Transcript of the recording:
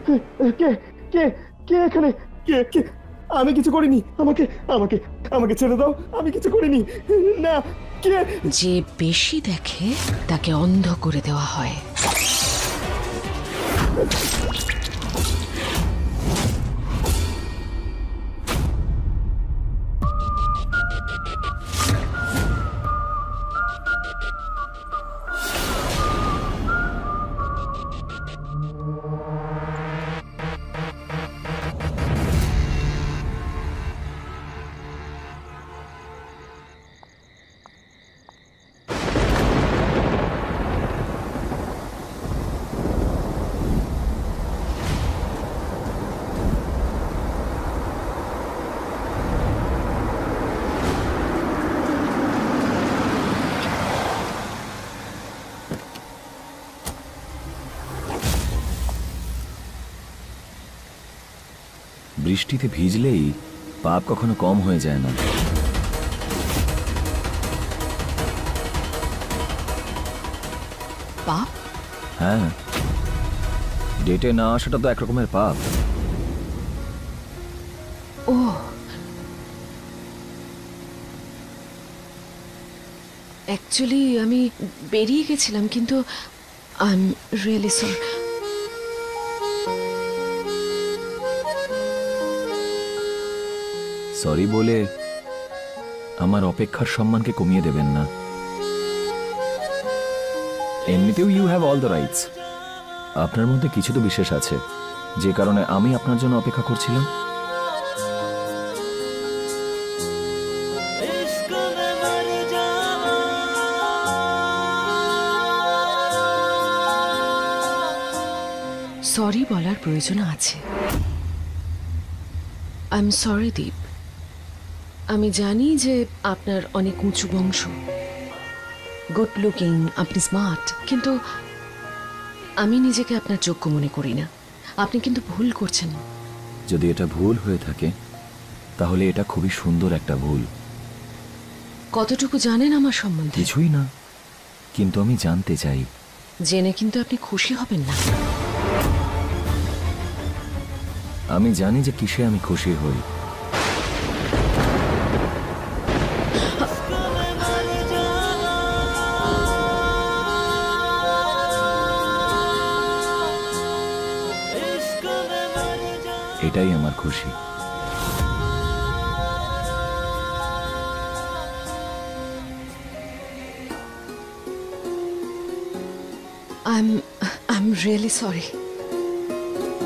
কে কে কে কে এখানে? কে কে? আমি কিছু করিনি, আমাকে আমাকে আমাকে ছেড়ে দাও, আমি কিছু করিনি। না, কে? যে বেশি দেখে তাকে অন্ধ করে দেওয়া হয়। বৃষ্টিতে ভিজলেই পাপ কখনো কম হয়ে যায় না। পাপ? হ্যাঁ, ডেটে না আসাটা তো একরকমের পাপ। ও, অ্যাকচুয়ালি আমি বেরিয়ে গেছিলাম, কিন্তু I am really sorry. Sorry বলে আমার অপেক্ষার সম্মানকে কমিয়ে দেবেন না। এমনিতেও you have all the rights. আপনার মধ্যে কিছু তো বিশেষ আছে, যে কারণে আমি আপনার জন্য অপেক্ষা করছিলাম। সরি বলার প্রয়োজন আছে। আই এম সরি দীপ। আমি জানি যে আপনার অনেক উঁচু বংশ, গুড লুকিং, আপনি স্মার্ট, কিন্তু আমি নিজেকে আপনার যোগ্য মনে করি না। আপনি কিন্তু ভুল করছেন। যদি এটা ভুল হয়ে থাকে তাহলে এটা খুবই সুন্দর একটা ভুল। কতটুকু জানেন আমার সম্বন্ধে? কিছুই না, কিন্তু আমি জানতে চাই। জেনে কিন্তু আপনি খুশি হবেন না। আমি জানি যে কিসে আমি খুশি হই। এটাই আমার খুশি। I am really sorry.